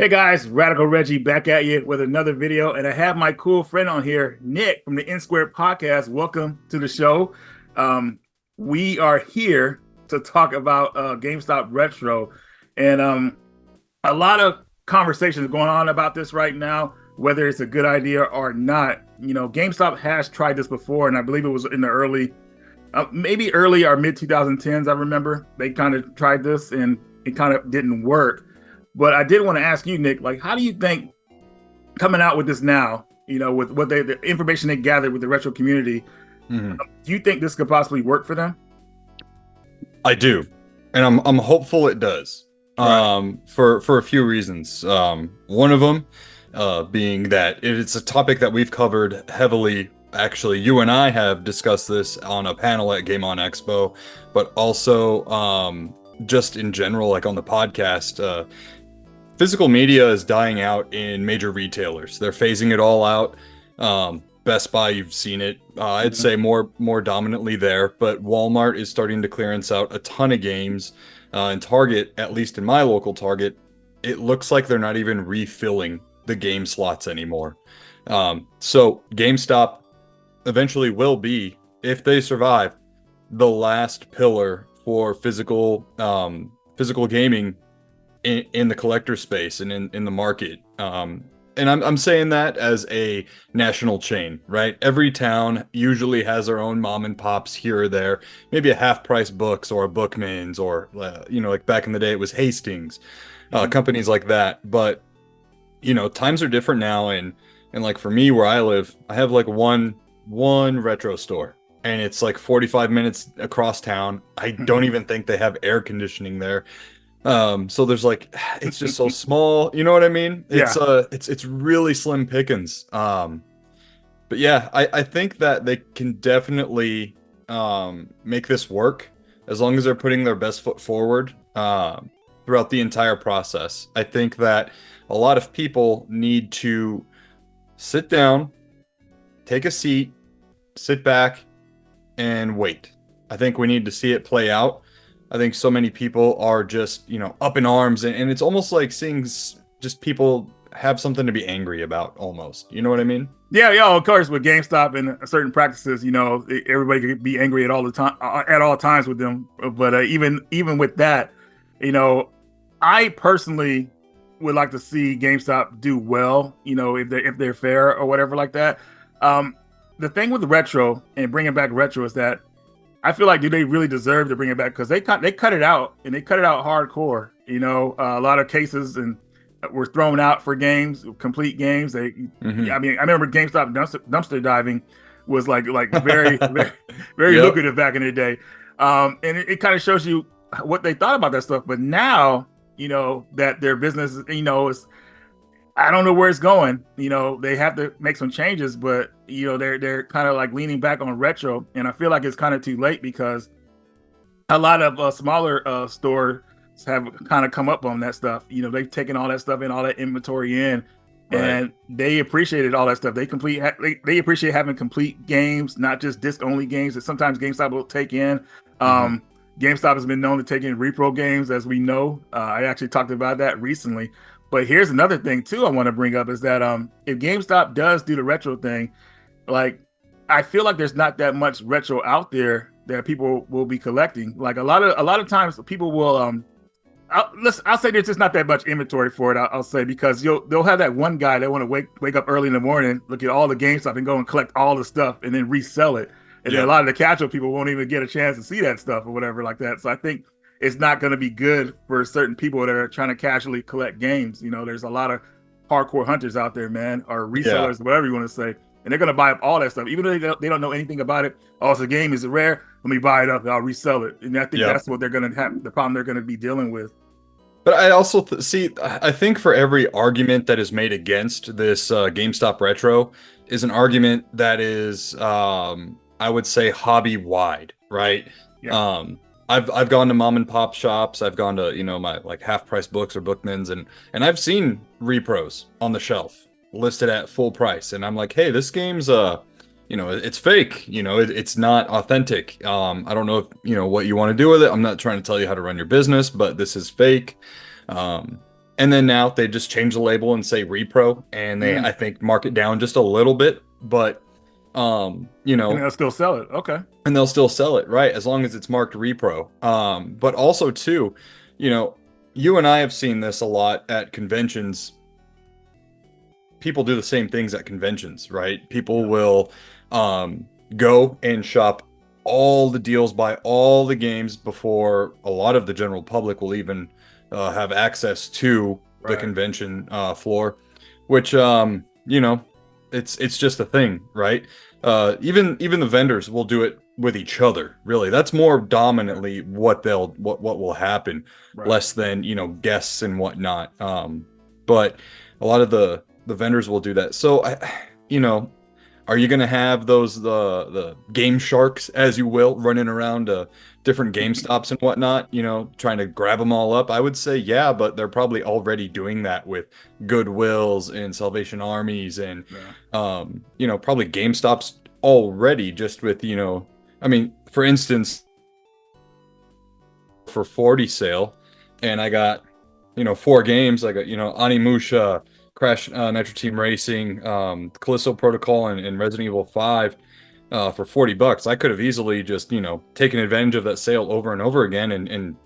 Hey guys, Radical Reggie back at you with another video, and I have my cool friend on here, Nick from the NSquared Podcast. Welcome to the show. We are here to talk about Gamestop Retro, and a lot of conversations going on about this right now, whether it's a good idea or not. You know, GameStop has tried this before, and I believe it was in the maybe early or mid 2010s. I remember they kind of tried this, and it kind of didn't work. But I did want to ask you, Nick, like, how do you think coming out with this now, you know, with what the information they gathered with the retro community, do you think this could possibly work for them? I do, and I'm hopeful it does. Right. For a few reasons. One of them being that it's a topic that we've covered heavily. Actually, you and I have discussed this on a panel at Game On Expo, but also just in general, like on the podcast. Physical media is dying out in major retailers. They're phasing it all out. Best Buy, you've seen it. I'd say more dominantly there, but Walmart is starting to clearance out a ton of games. And Target, at least in my local Target, it looks like they're not even refilling the game slots anymore. So GameStop eventually will be, if they survive, the last pillar for physical gaming in the collector space and in the market. And I'm saying that as a national chain, right? Every town usually has their own mom and pops here or there, maybe a half price books or a Bookman's or, like back in the day, it was Hastings, companies like that. But, times are different now. And like for me, where I live, I have like one retro store, and it's like 45 minutes across town. I don't even think they have air conditioning there. So there's like, it's just so small, you know what I mean? Yeah. It's really slim pickings. But yeah, I think that they can definitely make this work as long as they're putting their best foot forward throughout the entire process. I think that a lot of people need to sit down, take a seat, sit back, and wait. I think we need to see it play out. I think so many people are just, up in arms, and it's almost like seeing just people have something to be angry about almost. You know what I mean? Yeah, of course, with GameStop and certain practices, everybody could be angry at all times with them. But even with that, I personally would like to see GameStop do well, if they're fair or whatever like that. The thing with the retro and bringing back retro is that I feel like, do they really deserve to bring it back? Because they cut it out, and they cut it out hardcore. A lot of cases and were thrown out for games, complete games. I mean, I remember GameStop dumpster diving was like very very lucrative back in the day. And it kind of shows you what they thought about that stuff. But now, that their business, is, I don't know where it's going. They have to make some changes, but they're kind of like leaning back on retro, and I feel like it's kind of too late because a lot of smaller stores have kind of come up on that stuff. They've taken all that stuff in, all that inventory in, and they appreciated all that stuff. They appreciate having complete games, not just disc only games that sometimes GameStop will take in. GameStop has been known to take in repro games, as we know. I actually talked about that recently. But here's another thing too I want to bring up is that if GameStop does do the retro thing, like, I feel like there's not that much retro out there that people will be collecting. Like a lot of times people will I'll say there's just not that much inventory for it. I'll say, because they'll have that one guy that want to wake up early in the morning, look at all the GameStop and go and collect all the stuff and then resell it. And then a lot of the casual people won't even get a chance to see that stuff or whatever like that. So I think it's not going to be good for certain people that are trying to casually collect games. There's a lot of hardcore hunters out there, man, or resellers, whatever you want to say. And they're going to buy up all that stuff, even though they don't know anything about it. Oh, it's a game. Is it rare? Let me buy it up and I'll resell it. And I think that's what they're going to have, the problem they're going to be dealing with. But I also I think for every argument that is made against this GameStop Retro is an argument that is, I would say, hobby wide, right? Yeah. I've gone to mom and pop shops. I've gone to, my like half price books or Bookman's, and I've seen repros on the shelf listed at full price. And I'm like, hey, this game's it's fake. It's not authentic. I don't know if what you want to do with it. I'm not trying to tell you how to run your business, but this is fake. And And then now they just change the label and say repro, and they, Mm. I think, mark it down just a little bit, but you And know, they'll still sell it. Okay. and they'll still sell it, right? As long as it's marked repro. But also too, you know, you and I have seen this a lot at conventions. People do the same things at conventions, right? People will go and shop all the deals, buy all the games before a lot of the general public will even have access to the Right. convention floor, which you know, it's just a thing, right? Even the vendors will do it with each other. Really, that's more dominantly what will happen, Right. less than guests and whatnot. But a lot of the vendors will do that. So you know, are you going to have those the game sharks, as you will, running around different GameStops and whatnot, trying to grab them all up? I would say yeah, but they're probably already doing that with Goodwills and Salvation Armies and Yeah. probably GameStops already, just with I mean, for instance, for 40 sale, and I got four games. I got Animusha, Crash Nitro Team Racing, Callisto Protocol, and Resident Evil 5 for $40. I could have easily just taken advantage of that sale over and over again, and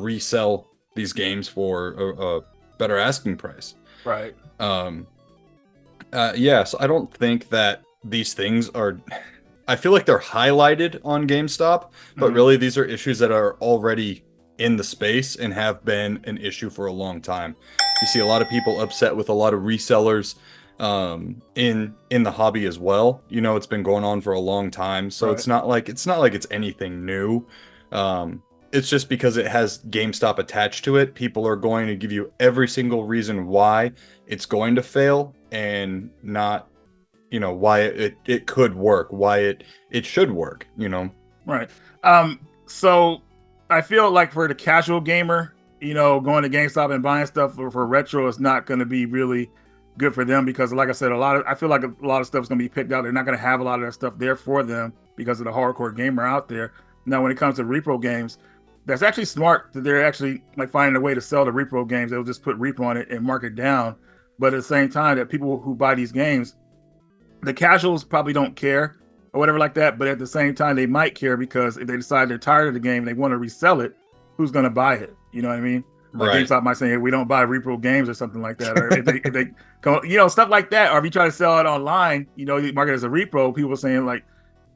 resell these games for a better asking price. Right. Yeah, so I don't think that these things are. I feel like they're highlighted on GameStop, but Mhm. really these are issues that are already in the space and have been an issue for a long time. You see a lot of people upset with a lot of resellers in the hobby as well. It's been going on for a long time, so Right. it's not like it's anything new. It's just because it has GameStop attached to it, people are going to give you every single reason why it's going to fail and not why it could work, why it should work. Right. So I feel like for the casual gamer, going to GameStop and buying stuff for retro is not going to be really good for them because, like I said, I feel like a lot of stuff is going to be picked out. They're not going to have a lot of that stuff there for them because of the hardcore gamer out there. Now, when it comes to repro games, that's actually smart that they're actually like finding a way to sell the repro games. They'll just put repro on it and mark it down. But at the same time, that people who buy these games, the casuals probably don't care or whatever like that, but at the same time they might care because if they decide they're tired of the game and they want to resell it, who's going to buy it? You know what I mean? Like Right. GameStop might say, hey, we don't buy repro games or something like that, or if they go, stuff like that, or if you try to sell it online, you market it as a repro, people are saying like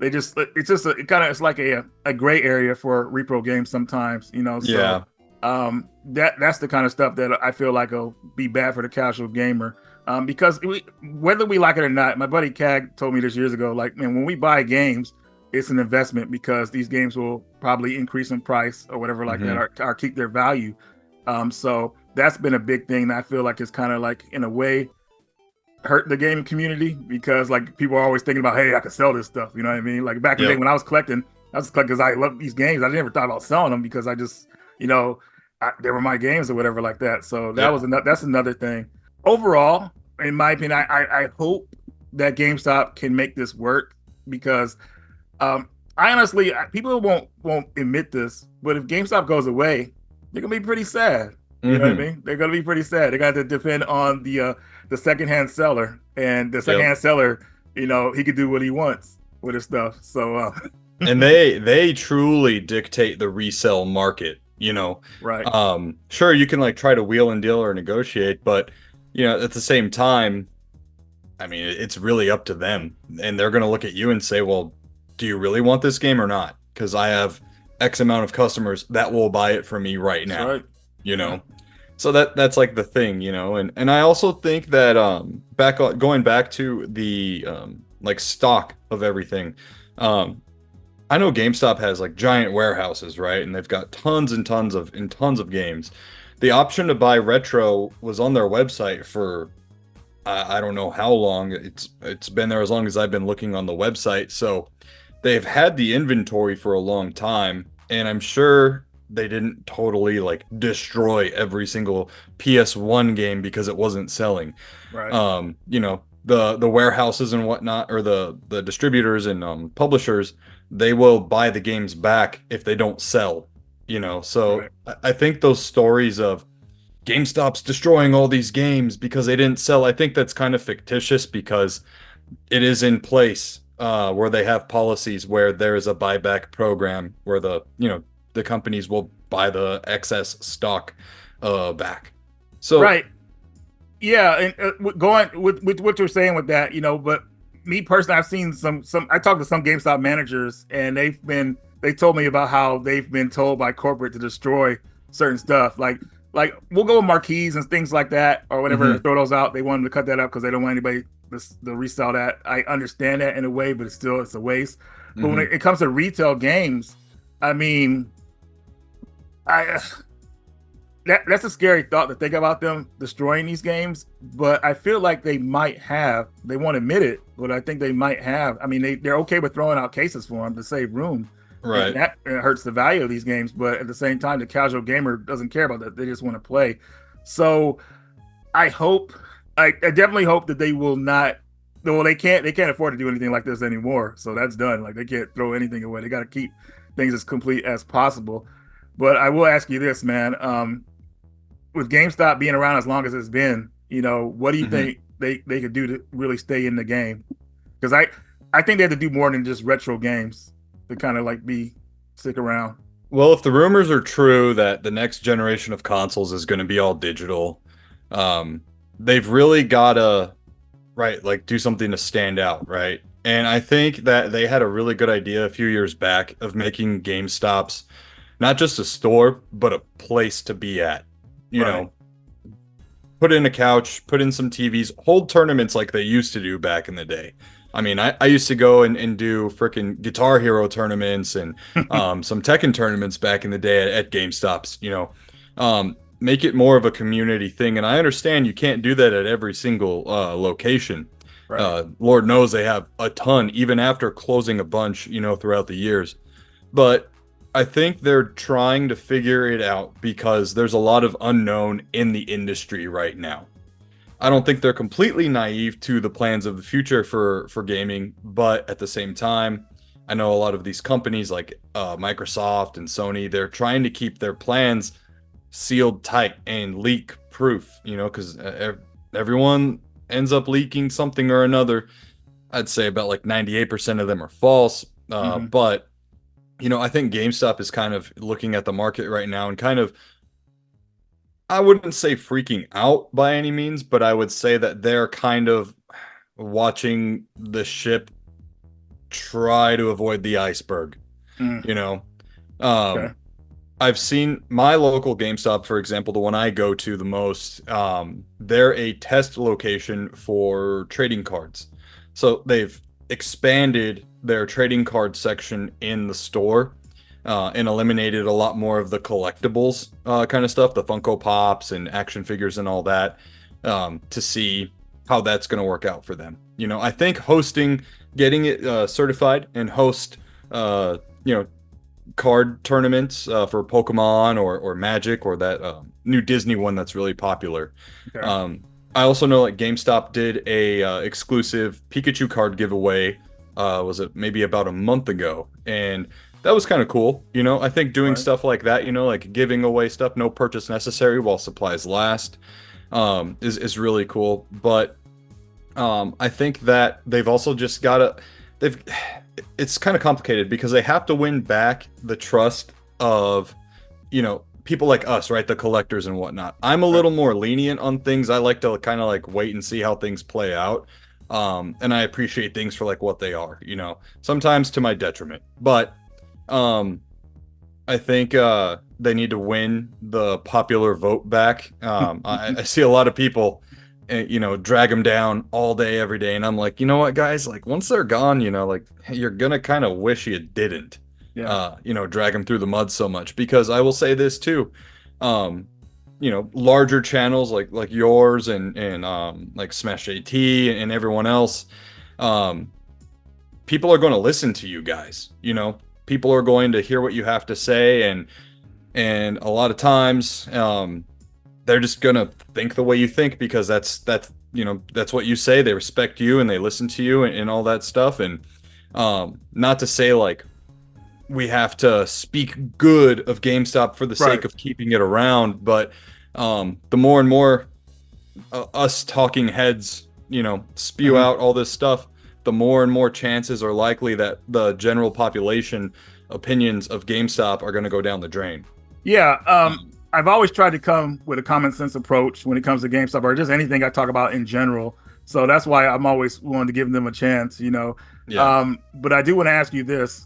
it's just it's like a gray area for repro games sometimes, so Yeah. that's the kind of stuff that I feel like will be bad for the casual gamer. Because whether we like it or not, my buddy Cag told me this years ago. Like, man, when we buy games, it's an investment because these games will probably increase in price or whatever like that, Hmm. or keep their value. So that's been a big thing that I feel like is kind of like in a way hurt the gaming community because like people are always thinking about, hey, I could sell this stuff. You know what I mean? Like back in the day Yep. when I was collecting because I love these games. I never thought about selling them because I just, they were my games or whatever like that. So Yep. that's another thing. Overall, in my opinion, I hope that GameStop can make this work because I honestly people won't admit this, but if GameStop goes away, they're gonna be pretty sad. You know what I Hmm. mean? They're gonna be pretty sad. They're gonna have to depend on the secondhand seller, and the Yep. secondhand seller, he could do what he wants with his stuff. So And they truly dictate the resale market. right, Sure, you can like try to wheel and deal or negotiate, but at the same time, I mean, it's really up to them, and they're going to look at you and say, well, do you really want this game or not? Because I have X amount of customers that will buy it from me right that's now, right. you Yeah. know? So that's like the thing. And I also think that going back to the like stock of everything, um I know GameStop has like giant warehouses, right? And they've got tons and tons of games. The option to buy retro was on their website for I don't know how long. It's been there as long as I've been looking on the website. So they've had the inventory for a long time, and I'm sure they didn't totally like destroy every single PS1 game because it wasn't selling. Right. The warehouses and whatnot, or the distributors and publishers, they will buy the games back if they don't sell. So Right. I think those stories of GameStop's destroying all these games because they didn't sell. I think that's kind of fictitious because it is in place where they have policies where there is a buyback program where the companies will buy the excess stock back. So Right. Yeah, and going with what you're saying with that, but me personally, I've seen some. I talked to some GameStop managers, and they told me about how they've been told by corporate to destroy certain stuff, like we'll go with marquees and things like that or whatever, mhm, throw those out. They want them to cut that up because they don't want anybody to resell that. I understand that in a way, but it's a waste. But when mhm. it comes to retail games, I mean, I that's a scary thought to think about them destroying these games. But I feel like they won't admit it, but I think they might have. I mean, they're okay with throwing out cases for them to save room, and Right. that hurts the value of these games. But at the same time, the casual gamer doesn't care about that; they just want to play. So I hope, I definitely hope that they will not. Well, they can't afford to do anything like this anymore. So that's done. Like they can't throw anything away. They got to keep things as complete as possible. But I will ask you this, man. With GameStop being around as long as it's been, what do you Mhm. think they could do to really stay in the game? Because I think they have to do more than just retro games to kind of like be stick around. Well, if the rumors are true that the next generation of consoles is going to be all digital, um, they've really got to, right, like do something to stand out, right? And I think that they had a really good idea a few years back of making GameStops not just a store, but a place to be at. You Right. know, put in a couch, put in some TVs, hold tournaments like they used to do back in the day. I mean, I used to go and do freaking Guitar Hero tournaments and some Tekken tournaments back in the day at GameStops, make it more of a community thing. And I understand you can't do that at every single location. Right. Lord knows they have a ton, even after closing a bunch, throughout the years. But I think they're trying to figure it out because there's a lot of unknown in the industry right now. I don't think they're completely naive to the plans of the future for gaming, but at the same time, I know a lot of these companies like Microsoft and Sony, they're trying to keep their plans sealed tight and leak proof, because everyone ends up leaking something or another. I'd say about like 98% of them are false. Hmm. But I think GameStop is kind of looking at the market right now and kind of, I wouldn't say freaking out by any means, but I would say that they're kind of watching the ship try to avoid the iceberg, Mm. you know. Um, Okay. I've seen my local GameStop, for example, the one I go to the most, they're a test location for trading cards. So they've expanded their trading card section in the store and eliminated a lot more of the collectibles kind of stuff, the Funko Pops and action figures and all that, to see how that's going to work out for them. I think getting it certified and host, you know, card tournaments for Pokemon or Magic or that new Disney one that's really popular. Okay. Um, I also know like GameStop did a exclusive Pikachu card giveaway. Was it maybe about a month ago? And that was kind of cool. I think doing Right. stuff like that, like giving away stuff, no purchase necessary while supplies last, is really cool. But I think that they've also just got to they've it's kind of complicated because they have to win back the trust of people like us, right? The collectors and whatnot. I'm a Right. little more lenient on things. I like to kind of like wait and see how things play out. And I appreciate things for like what they are, sometimes to my detriment. But um I think they need to win the popular vote back. I see a lot of people, drag them down all day, every day, and I'm like, you know what, guys? Like once they're gone, like you're gonna kind of wish you didn't, Yeah. drag them through the mud so much. Because I will say this too, um, larger channels like yours and like Smash JT and everyone else, um, people are going to listen to you guys. People are going to hear what you have to say, and a lot of times they're just going to think the way you think because that's what you say. They respect you and they listen to you and all that stuff. And not to say like we have to speak good of GameStop for the sake Right. of keeping it around, but The more and more us talking heads, spew Mhm. out all this stuff, the more and more chances are likely that the general population opinions of GameStop are going to go down the drain. Yeah, I've always tried to come with a common sense approach when it comes to GameStop or just anything I talk about in general. So that's why I'm always willing to give them a chance, you know. Yeah. But I do want to ask you this: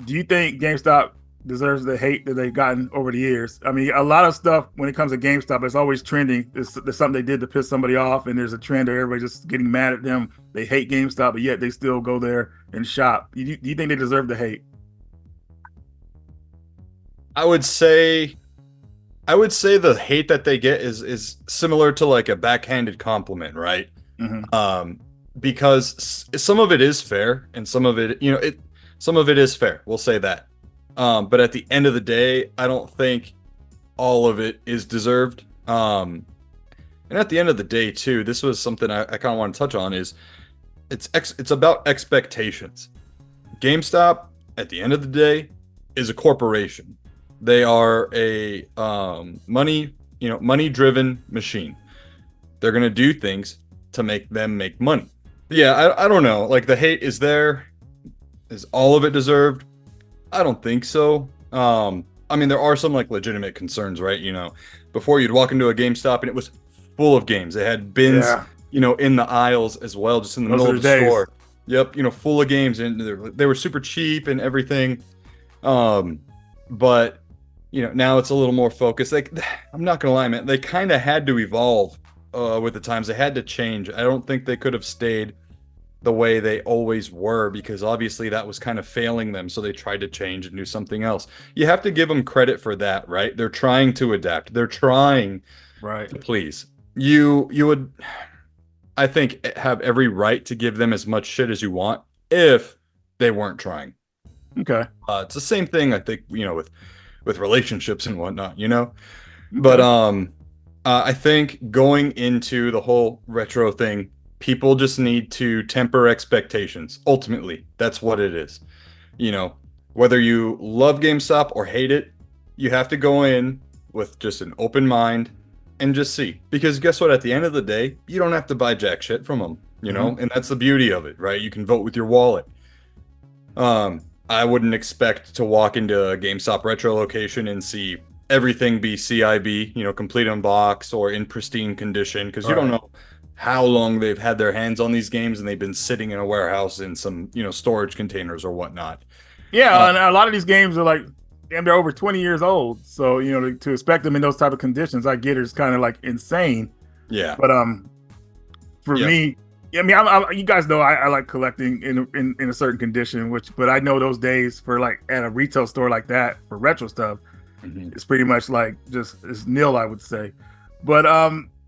do you think GameStop deserves the hate that they've gotten over the years? I mean, a lot of stuff when it comes to GameStop is always trending. There's something they did to piss somebody off, and there's a trend of everybody just getting mad at them. They hate GameStop, but yet they still go there and shop. Do you think they deserve the hate? I would say the hate that they get is similar to like a backhanded compliment, right? Mm-hmm. Because some of it is fair and some of it, some of it is fair. We'll say that. But at the end of the day, I don't think all of it is deserved. And at the end of the day, too, this was something I kind of want to touch on is it's about expectations. GameStop, at the end of the day, is a corporation. They are a money-driven machine. They're gonna do things to make them make money. Yeah, I don't know. Like the hate is there. Is all of it deserved? I don't think so. I mean, there are some like legitimate concerns, right? Before you'd walk into a GameStop and it was full of games. They had bins, Yeah, in the aisles as well, just in the those middle are of the the days. store. Yep, full of games, and they were super cheap and everything. But now it's a little more focused. Like, I'm not gonna lie, man, they kind of had to evolve with the times. They had to change. I don't think they could have stayed the way they always were because obviously that was kind of failing them. So they tried to change and do something else. You have to give them credit for that, right? They're trying to adapt. They're trying Right. to please. You would, I think, have every right to give them as much shit as you want if they weren't trying. Okay. It's the same thing, I think, with relationships and whatnot. But Okay. I think going into the whole retro thing, people just need to temper expectations. Ultimately, that's what it is. You know, whether you love GameStop or hate it, you have to go in with just an open mind and just see. Because guess what? At the end of the day, you don't have to buy jack shit from them, Mhm. and that's the beauty of it, right? You can vote with your wallet. I wouldn't expect to walk into a GameStop Retro location and see everything be CIB, complete unbox or in pristine condition, because you don't Right. know how long they've had their hands on these games and they've been sitting in a warehouse in some, storage containers or whatnot. Uh, Yeah, and a lot of these games are like, damn, they're over 20 years old. So to expect them in those type of conditions, I get it, it's kind of like insane. yeah. But for Yep. me, I mean, you guys know I like collecting in a certain condition, but I know those days for like at a retail store like that for retro stuff, Mhm. it's pretty much like just it's nil, I would say. But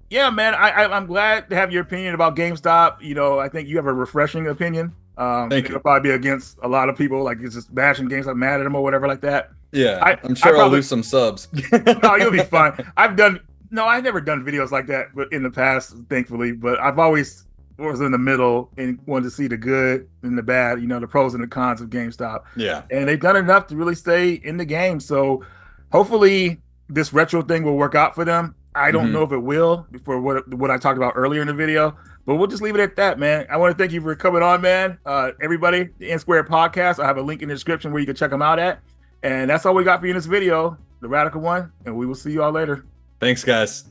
yeah, man, I'm glad to have your opinion about GameStop. I think you have a refreshing opinion. Thank It'll you. probably be against a lot of people, like it's just bashing GameStop, mad at them or whatever like that. Yeah, I'm I sure I'll probably lose some subs. no, you'll be fine. I've never done videos like that, but in the past, thankfully. But I've always was in the middle and wanted to see the good and the bad, the pros and the cons of GameStop. Yeah. And they've done enough to really stay in the game. So hopefully this retro thing will work out for them. I don't know Hmm. if it will for what I talked about earlier in the video, but we'll just leave it at that, man. I want to thank you for coming on, man. Everybody, the NSquared Podcast. I have a link in the description where you can check them out at. And that's all we got for you in this video, the radical one. And we will see you all later. Thanks, guys.